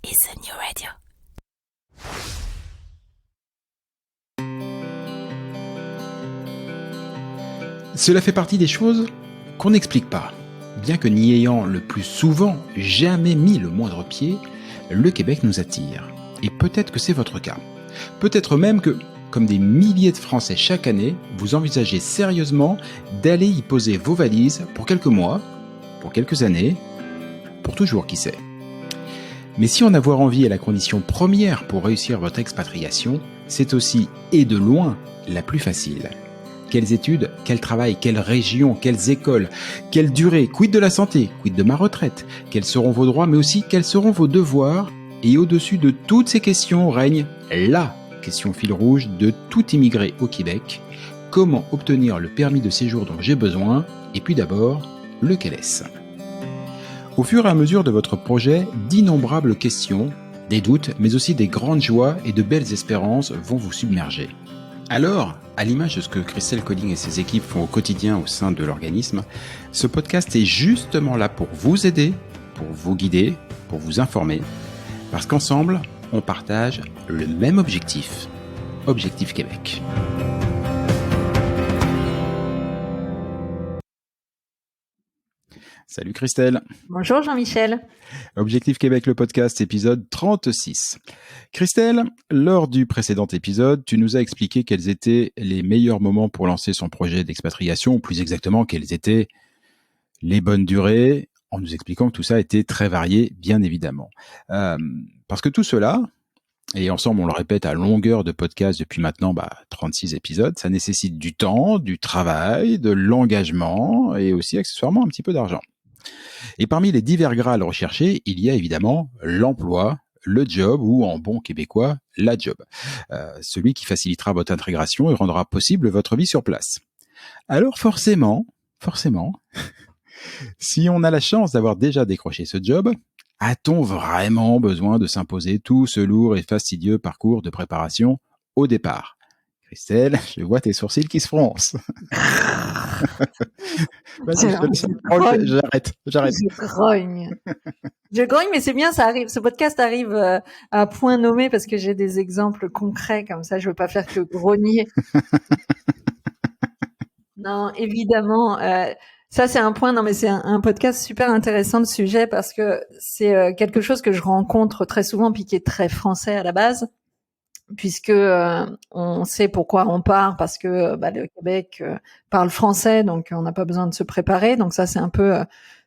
is the new radio. Cela fait partie des choses qu'on n'explique pas. Bien que n'y ayant le plus souvent jamais mis le moindre pied, le Québec nous attire. Et peut-être que c'est votre cas. Peut-être même que, comme des milliers de Français chaque année, vous envisagez sérieusement d'aller y poser vos valises pour quelques mois, pour quelques années, pour toujours, qui sait. Mais si en avoir envie est la condition première pour réussir votre expatriation, c'est aussi, et de loin, la plus facile. Quelles études, quel travail, quelle région, quelles écoles, quelle durée, quid de la santé, quid de ma retraite, quels seront vos droits, mais aussi quels seront vos devoirs. Et au-dessus de toutes ces questions règne la question fil rouge de tout immigré au Québec. Comment obtenir le permis de séjour dont j'ai besoin? Et puis d'abord, lequel est-ce? Au fur et à mesure de votre projet, d'innombrables questions, des doutes, mais aussi des grandes joies et de belles espérances vont vous submerger. Alors, à l'image de ce que Christelle Colling et ses équipes font au quotidien au sein de l'organisme, ce podcast est justement là pour vous aider, pour vous guider, pour vous informer, parce qu'ensemble, on partage le même objectif, Objectif Québec. Salut Christelle. Bonjour Jean-Michel. Objectif Québec, le podcast, épisode 36. Christelle, lors du précédent épisode, tu nous as expliqué quels étaient les meilleurs moments pour lancer son projet d'expatriation, ou plus exactement, quelles étaient les bonnes durées, en nous expliquant que tout ça était très varié, bien évidemment. Parce que tout cela, et ensemble on le répète à longueur de podcast depuis maintenant 36 épisodes, ça nécessite du temps, du travail, de l'engagement et aussi accessoirement un petit peu d'argent. Et parmi les divers grades recherchés, il y a évidemment l'emploi, le job ou en bon québécois, la job. Celui qui facilitera votre intégration et rendra possible votre vie sur place. Alors forcément, si on a la chance d'avoir déjà décroché ce job, a-t-on vraiment besoin de s'imposer tout ce lourd et fastidieux parcours de préparation au départ? Christelle, je vois tes sourcils qui se froncent. J'arrête. Je grogne, mais c'est bien, ça arrive. Ce podcast arrive à point nommé parce que j'ai des exemples concrets comme ça. Je veux pas faire que grogner. Non, évidemment. Ça, c'est un point. Non, mais c'est un podcast super intéressant de sujet parce que c'est quelque chose que je rencontre très souvent puis qui est très français à la base. Puisque on sait pourquoi on part, parce que le Québec parle français, donc on n'a pas besoin de se préparer. Donc ça, c'est un peu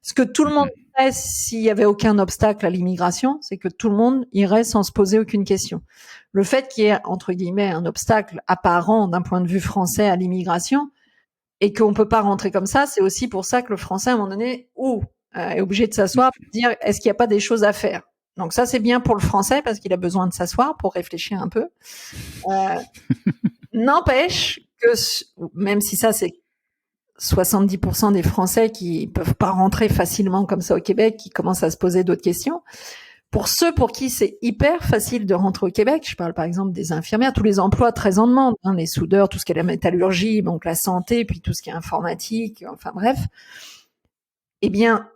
ce que tout le monde ferait s'il y avait aucun obstacle à l'immigration, c'est que tout le monde irait sans se poser aucune question. Le fait qu'il y ait, entre guillemets, un obstacle apparent d'un point de vue français à l'immigration et qu'on peut pas rentrer comme ça, c'est aussi pour ça que le français, à un moment donné, est obligé de s'asseoir pour dire est-ce qu'il n'y a pas des choses à faire. Donc ça, c'est bien pour le français parce qu'il a besoin de s'asseoir pour réfléchir un peu. N'empêche que, même si ça, c'est 70% des Français qui peuvent pas rentrer facilement comme ça au Québec, qui commencent à se poser d'autres questions. Pour ceux pour qui c'est hyper facile de rentrer au Québec, je parle par exemple des infirmières, tous les emplois très en demande, les soudeurs, tout ce qui est la métallurgie, donc la santé, puis tout ce qui est informatique, enfin bref. Eh bien,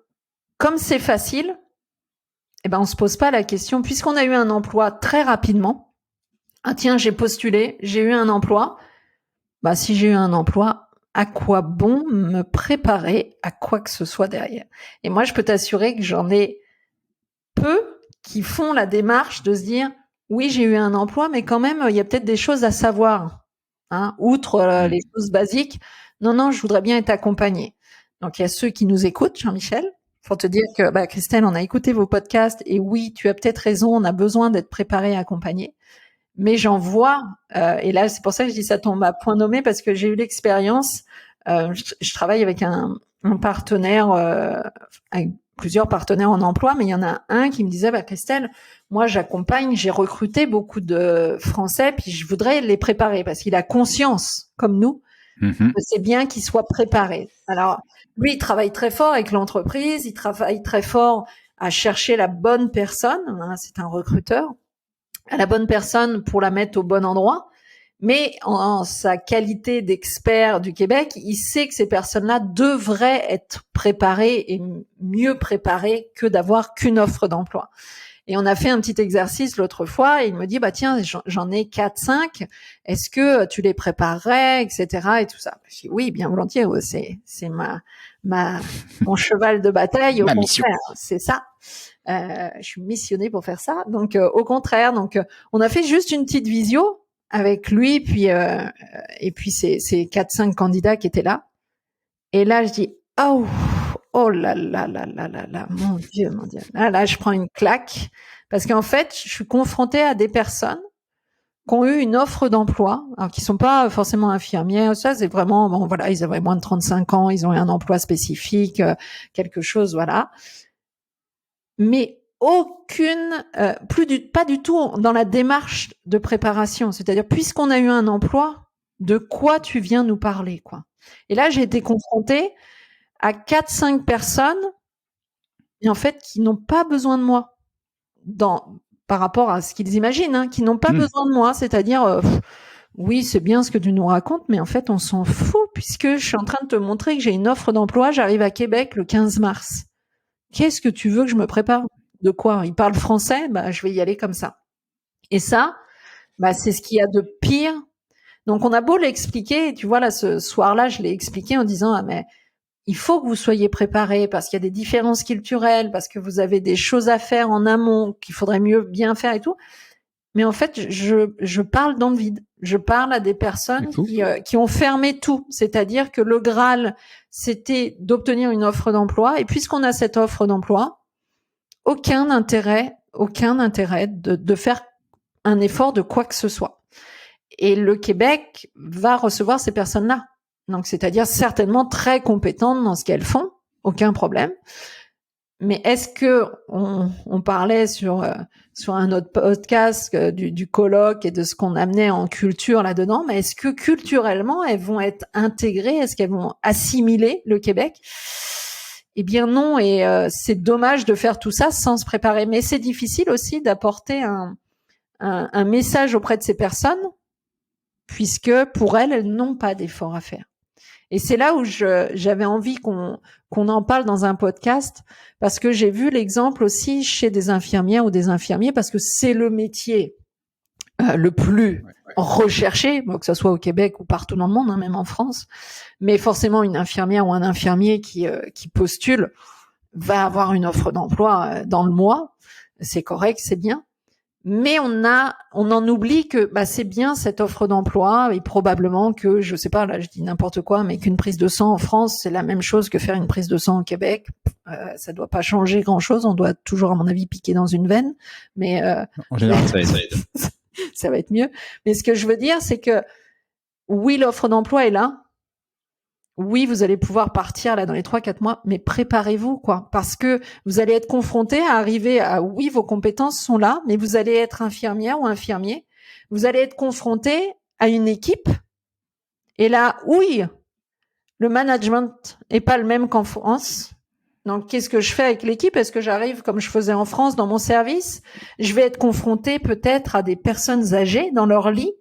comme c'est facile, on se pose pas la question, puisqu'on a eu un emploi très rapidement. Ah tiens, j'ai postulé, j'ai eu un emploi. Si j'ai eu un emploi, à quoi bon me préparer à quoi que ce soit derrière? Et moi, je peux t'assurer que j'en ai peu qui font la démarche de se dire, oui, j'ai eu un emploi, mais quand même, il y a peut-être des choses à savoir. Outre les choses basiques. Non, je voudrais bien être accompagnée. Donc, il y a ceux qui nous écoutent, Jean-Michel. Faut te dire que, Christelle, on a écouté vos podcasts et oui, tu as peut-être raison, on a besoin d'être préparé et accompagné. Mais j'en vois, et là, c'est pour ça que je dis ça tombe à point nommé parce que j'ai eu l'expérience, je travaille avec un partenaire, avec plusieurs partenaires en emploi, mais il y en a un qui me disait, Christelle, moi, j'accompagne, j'ai recruté beaucoup de Français, puis je voudrais les préparer parce qu'il a conscience, comme nous, que c'est bien qu'ils soient préparés. Alors, lui, il travaille très fort avec l'entreprise, il travaille très fort à chercher la bonne personne, c'est un recruteur, à la bonne personne pour la mettre au bon endroit. Mais en sa qualité d'expert du Québec, il sait que ces personnes-là devraient être préparées et mieux préparées que d'avoir qu'une offre d'emploi. Et on a fait un petit exercice l'autre fois et il me dit, bah tiens, j'en ai 4, 5. Est-ce que tu les préparerais, etc. et tout ça. Je dis, oui, bien volontiers. Ouais, c'est mon cheval de bataille. Au Ma mission. contraire, c'est ça. Je suis missionnée pour faire ça. Donc, au contraire. Donc, on a fait juste une petite visio avec lui, puis et puis ces 4-5 candidats qui étaient là. Et là, je dis, oh là là là là là là, mon Dieu, mon Dieu. Là, je prends une claque parce qu'en fait, je suis confrontée à des personnes qui ont eu une offre d'emploi, alors qui sont pas forcément infirmières. Ça, c'est vraiment, bon, voilà, ils avaient moins de 35 ans, ils ont eu un emploi spécifique, quelque chose, voilà. Mais aucune, pas du tout dans la démarche de préparation. C'est-à-dire, puisqu'on a eu un emploi, de quoi tu viens nous parler, quoi. Et là, j'ai été confrontée à 4-5 personnes, et en fait, qui n'ont pas besoin de moi par rapport à ce qu'ils imaginent, hein, qui n'ont pas besoin de moi. C'est-à-dire, oui, c'est bien ce que tu nous racontes, mais en fait, on s'en fout puisque je suis en train de te montrer que j'ai une offre d'emploi. J'arrive à Québec le 15 mars. Qu'est-ce que tu veux que je me prépare? De quoi? Ils parlent français? Bah, je vais y aller comme ça. Et ça, bah, c'est ce qu'il y a de pire. Donc, on a beau l'expliquer, tu vois, là, ce soir-là, je l'ai expliqué en disant, ah, mais il faut que vous soyez préparés parce qu'il y a des différences culturelles, parce que vous avez des choses à faire en amont qu'il faudrait mieux bien faire et tout. Mais en fait, je parle dans le vide. Je parle à des personnes qui ont fermé tout. C'est-à-dire que le Graal, c'était d'obtenir une offre d'emploi. Et puisqu'on a cette offre d'emploi, aucun intérêt de faire un effort de quoi que ce soit. Et le Québec va recevoir ces personnes-là. Donc, c'est-à-dire certainement très compétentes dans ce qu'elles font, aucun problème. Mais est-ce que on parlait sur un autre podcast du colloque et de ce qu'on amenait en culture là-dedans, mais est-ce que culturellement elles vont être intégrées, est-ce qu'elles vont assimiler le Québec? Eh bien non, et c'est dommage de faire tout ça sans se préparer. Mais c'est difficile aussi d'apporter un message auprès de ces personnes, puisque pour elles n'ont pas d'effort à faire. Et c'est là où j'avais envie qu'on en parle dans un podcast, parce que j'ai vu l'exemple aussi chez des infirmières ou des infirmiers, parce que c'est le métier le plus recherché, bon, que ce soit au Québec ou partout dans le monde, hein, même en France. Mais forcément, une infirmière ou un infirmier qui postule va avoir une offre d'emploi dans le mois. C'est correct, c'est bien. Mais on en oublie que c'est bien cette offre d'emploi et probablement que, je sais pas, là je dis n'importe quoi, mais qu'une prise de sang en France, c'est la même chose que faire une prise de sang au Québec. Ça doit pas changer grand-chose, on doit toujours, à mon avis, piquer dans une veine. Mais en général, ça aide. Ça va être mieux. Mais ce que je veux dire, c'est que oui, l'offre d'emploi est là. Oui, vous allez pouvoir partir là dans les 3-4 mois, mais préparez-vous, quoi. Parce que vous allez être confronté à arriver à, oui, vos compétences sont là, mais vous allez être infirmière ou infirmier. Vous allez être confronté à une équipe. Et là, oui, le management est pas le même qu'en France. Donc, qu'est-ce que je fais avec l'équipe? Est-ce que j'arrive comme je faisais en France dans mon service? Je vais être confronté peut-être à des personnes âgées dans leur lit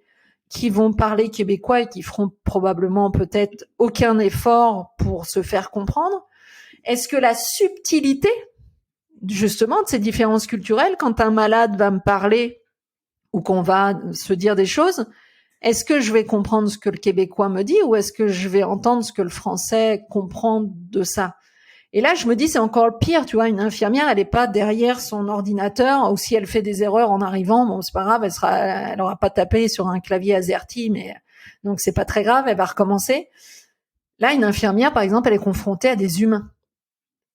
qui vont parler québécois et qui feront probablement peut-être aucun effort pour se faire comprendre. Est-ce que la subtilité, justement, de ces différences culturelles, quand un malade va me parler ou qu'on va se dire des choses, est-ce que je vais comprendre ce que le québécois me dit ou est-ce que je vais entendre ce que le français comprend de ça? Et là, je me dis, c'est encore le pire, tu vois, une infirmière, elle est pas derrière son ordinateur, ou si elle fait des erreurs en arrivant, bon, c'est pas grave, elle aura pas tapé sur un clavier AZERTY, mais donc c'est pas très grave, elle va recommencer. Là, une infirmière, par exemple, elle est confrontée à des humains.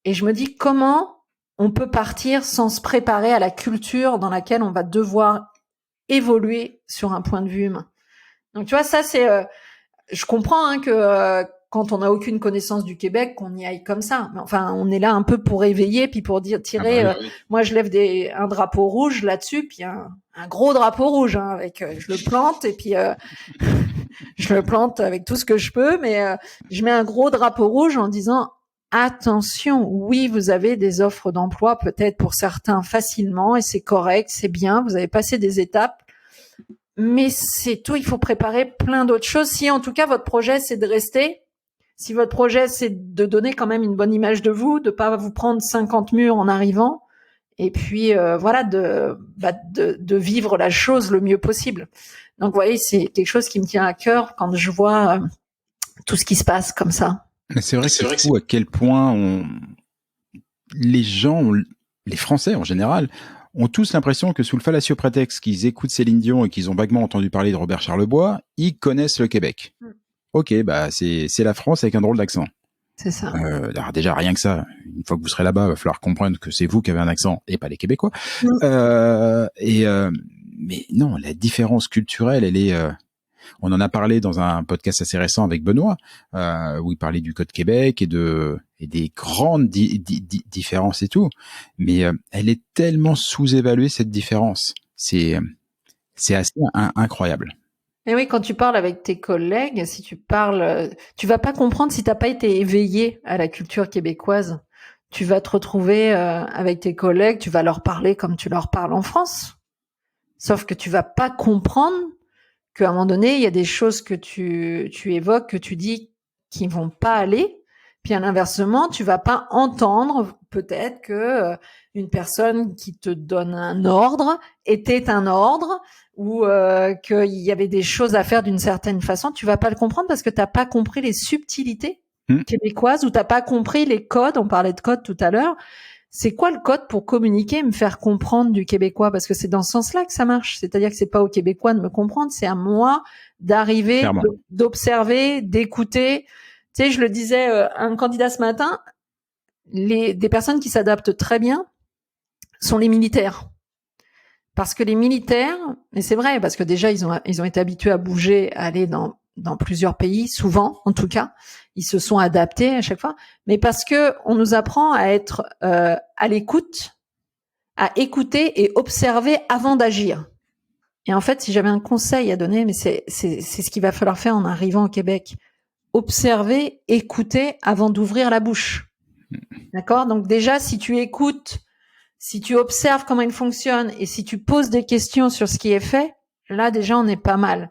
Et je me dis, comment on peut partir sans se préparer à la culture dans laquelle on va devoir évoluer sur un point de vue humain? Donc, tu vois, ça, c'est, je comprends, que, quand on n'a aucune connaissance du Québec, qu'on y aille comme ça. Mais enfin, on est là un peu pour éveiller, puis pour tirer. Oui. Moi, je lève un drapeau rouge là-dessus, puis un gros drapeau rouge, hein, avec, je le plante et puis je le plante avec tout ce que je peux, mais je mets un gros drapeau rouge en disant attention. Oui, vous avez des offres d'emploi peut-être pour certains facilement et c'est correct, c'est bien. Vous avez passé des étapes. Mais c'est tout, il faut préparer plein d'autres choses. Si en tout cas votre projet c'est de rester, si votre projet c'est de donner quand même une bonne image de vous, de pas vous prendre 50 murs en arrivant, et puis voilà de vivre la chose le mieux possible. Donc vous voyez, c'est quelque chose qui me tient à cœur quand je vois tout ce qui se passe comme ça. Mais c'est vrai que c'est fou à quel point les gens, les Français en général, ont tous l'impression que sous le fallacieux prétexte qu'ils écoutent Céline Dion et qu'ils ont vaguement entendu parler de Robert Charlebois, ils connaissent le Québec. Ok, bah c'est la France avec un drôle d'accent. C'est ça. Alors déjà, rien que ça, une fois que vous serez là-bas, il va falloir comprendre que c'est vous qui avez un accent et pas les Québécois. Mais non, la différence culturelle, elle est... on en a parlé dans un podcast assez récent avec Benoît, où il parlait du Code Québec et des grandes différences et tout. Mais elle est tellement sous-évaluée, cette différence. C'est assez incroyable. Et oui, quand tu parles avec tes collègues, si tu parles, tu vas pas comprendre si t'as pas été éveillé à la culture québécoise. Tu vas te retrouver avec tes collègues, tu vas leur parler comme tu leur parles en France. Sauf que tu vas pas comprendre qu'à un moment donné, il y a des choses que tu évoques, que tu dis qui vont pas aller. Puis à l'inversement, tu vas pas entendre peut-être que une personne qui te donne un ordre était un ordre ou qu'il y avait des choses à faire d'une certaine façon. Tu vas pas le comprendre parce que t'as pas compris les subtilités québécoises ou t'as pas compris les codes. On parlait de codes tout à l'heure. C'est quoi le code pour communiquer et me faire comprendre du québécois? Parce que c'est dans ce sens-là que ça marche. C'est-à-dire que c'est pas aux Québécois de me comprendre, c'est à moi d'arriver, d'observer, d'écouter. Tu sais, je le disais à un candidat ce matin, des personnes qui s'adaptent très bien sont les militaires. Parce que les militaires, et c'est vrai, parce que déjà ils ont été habitués à bouger, à aller dans plusieurs pays, souvent en tout cas, ils se sont adaptés à chaque fois, mais parce que on nous apprend à être à l'écoute, à écouter et observer avant d'agir. Et en fait, si j'avais un conseil à donner, mais c'est ce qu'il va falloir faire en arrivant au Québec, observer, écouter avant d'ouvrir la bouche. D'accord? Donc déjà, si tu écoutes, si tu observes comment il fonctionne et si tu poses des questions sur ce qui est fait, là déjà on est pas mal.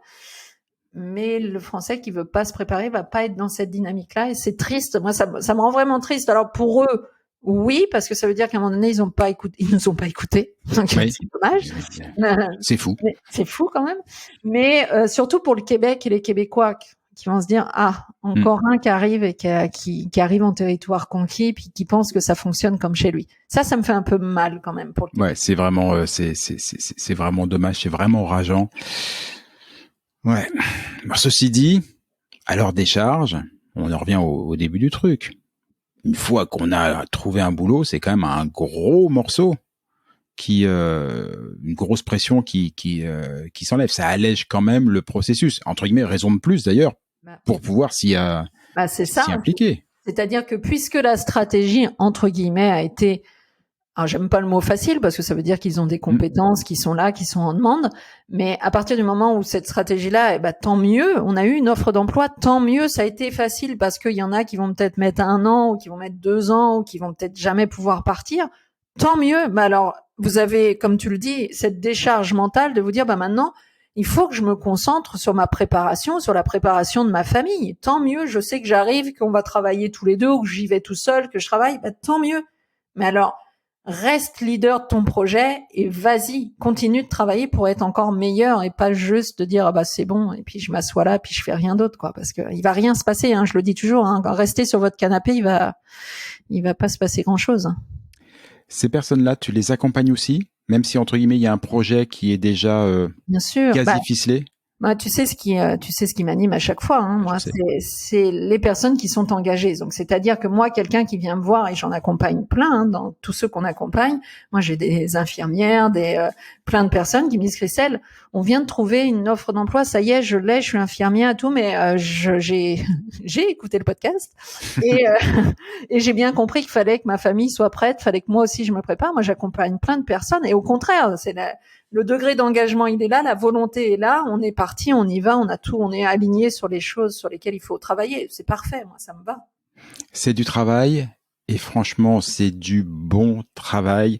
Mais le Français qui veut pas se préparer va pas être dans cette dynamique-là et c'est triste. Moi, ça me rend vraiment triste. Alors pour eux, oui, parce que ça veut dire qu'à un moment donné, ils nous ont pas écoutés. Donc oui. c'est dommage. C'est fou. C'est fou quand même. Mais surtout pour le Québec et les Québécois qui vont se dire encore un qui arrive et qui arrive en territoire conquis puis qui pense que ça fonctionne comme chez lui. Ça me fait un peu mal quand même pour le Québec. Ouais, c'est vraiment c'est vraiment dommage, c'est vraiment rageant. Ouais. Bon, ceci dit, à leur décharge, on en revient au début du truc. Une fois qu'on a trouvé un boulot, c'est quand même un gros morceau une grosse pression qui s'enlève. Ça allège quand même le processus. Entre guillemets, raison de plus d'ailleurs, pour pouvoir s'y impliquer. C'est-à-dire que puisque la stratégie, entre guillemets, a été, alors j'aime pas le mot facile parce que ça veut dire qu'ils ont des compétences qui sont là, qui sont en demande, mais à partir du moment où cette stratégie-là, tant mieux, on a eu une offre d'emploi, tant mieux, ça a été facile parce qu'il y en a qui vont peut-être mettre 1 an ou qui vont mettre 2 ans ou qui vont peut-être jamais pouvoir partir, tant mieux. Mais alors, vous avez, comme tu le dis, cette décharge mentale de vous dire, maintenant, il faut que je me concentre sur ma préparation, sur la préparation de ma famille. Tant mieux, je sais que j'arrive, qu'on va travailler tous les deux ou que j'y vais tout seul, que je travaille, tant mieux. Mais alors, reste leader de ton projet et vas-y, continue de travailler pour être encore meilleur et pas juste de dire c'est bon et puis je m'assois là puis je fais rien d'autre quoi, parce que il va rien se passer, je le dis toujours, restez sur votre canapé, il va pas se passer grand-chose. Ces personnes-là, tu les accompagnes aussi, même si entre guillemets il y a un projet qui est déjà bien sûr, quasi ficelé. Tu sais ce qui m'anime à chaque fois, moi, c'est les personnes qui sont engagées. Donc, c'est-à-dire que moi, quelqu'un qui vient me voir et j'en accompagne plein, dans tous ceux qu'on accompagne. Moi, j'ai des infirmières, plein de personnes qui me disent Christelle, on vient de trouver une offre d'emploi, ça y est, je suis infirmière et tout, mais j'ai écouté le podcast et j'ai bien compris qu'il fallait que ma famille soit prête, fallait que moi aussi je me prépare. Moi, j'accompagne plein de personnes et au contraire, le degré d'engagement, il est là, la volonté est là, on est parti, on y va, on a tout, on est aligné sur les choses sur lesquelles il faut travailler. C'est parfait, moi, ça me va. C'est du travail et franchement, c'est du bon travail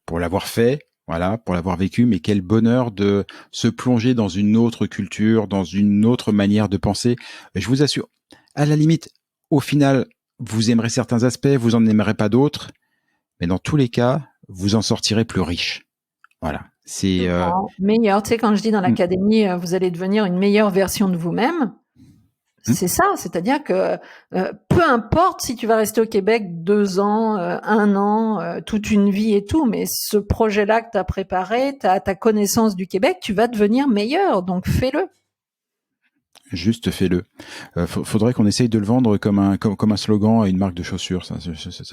pour l'avoir fait, voilà, pour l'avoir vécu, mais quel bonheur de se plonger dans une autre culture, dans une autre manière de penser. Je vous assure, à la limite, au final, vous aimerez certains aspects, vous en aimerez pas d'autres, mais dans tous les cas, vous en sortirez plus riche. Voilà. C'est meilleur. Tu sais, quand je dis dans l'académie, vous allez devenir une meilleure version de vous-même. C'est ça, c'est-à-dire que peu importe si tu vas rester au Québec 2 ans, 1 an, toute une vie et tout, mais ce projet-là que tu as préparé, ta connaissance du Québec, tu vas devenir meilleur, donc fais-le. Juste fais-le. Faudrait qu'on essaye de le vendre comme un slogan à une marque de chaussures. Ça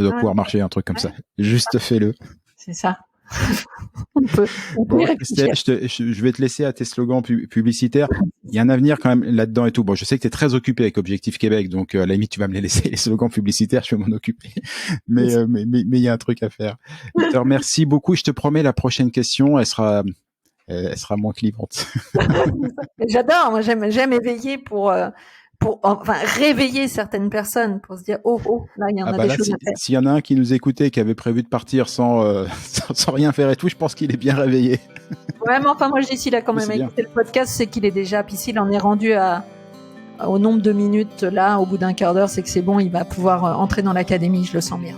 doit pouvoir marcher, un truc comme ça. Juste fais-le. C'est ça. On peut Christelle, je vais te laisser à tes slogans publicitaires. Il y a un avenir quand même là-dedans et tout. Bon, je sais que tu es très occupé avec Objectif Québec, donc à la limite tu vas me les laisser, les slogans publicitaires, je vais m'en occuper. Mais il y a un truc à faire. Je te remercie beaucoup. Je te promets, la prochaine question, elle sera moins clivante. J'adore. Moi, j'aime éveiller pour réveiller certaines personnes pour se dire là il y en a des choses à faire. S'il y en a un qui nous écoutait, qui avait prévu de partir sans rien faire et tout, je pense qu'il est bien réveillé. Ouais, mais enfin moi je dis s'il a quand même écouté le podcast, c'est qu'il est déjà, puis s'il en est rendu au nombre de minutes là, au bout d'un quart d'heure, c'est que c'est bon, il va pouvoir entrer dans l'académie, je le sens bien.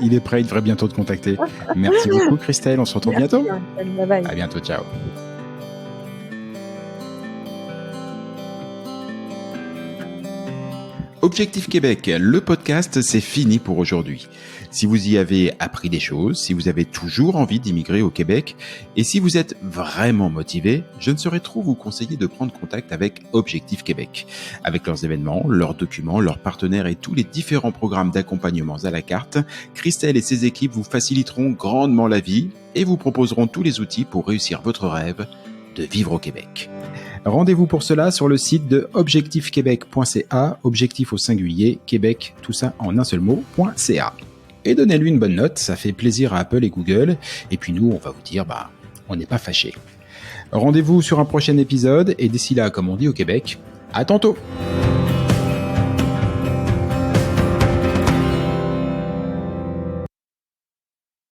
Il est prêt, il devrait bientôt te contacter. Merci beaucoup Christelle, on se retrouve bientôt. Bye bye. À bientôt, ciao. Objectif Québec, le podcast, c'est fini pour aujourd'hui. Si vous y avez appris des choses, si vous avez toujours envie d'immigrer au Québec, et si vous êtes vraiment motivé, je ne saurais trop vous conseiller de prendre contact avec Objectif Québec. Avec leurs événements, leurs documents, leurs partenaires et tous les différents programmes d'accompagnement à la carte, Christelle et ses équipes vous faciliteront grandement la vie et vous proposeront tous les outils pour réussir votre rêve de vivre au Québec. Rendez-vous pour cela sur le site de objectifquebec.ca, objectif au singulier, Québec, tout ça en un seul mot.ca. Et donnez-lui une bonne note, ça fait plaisir à Apple et Google. Et puis nous, on va vous dire, on n'est pas fâchés. Rendez-vous sur un prochain épisode, et d'ici là, comme on dit au Québec, à tantôt!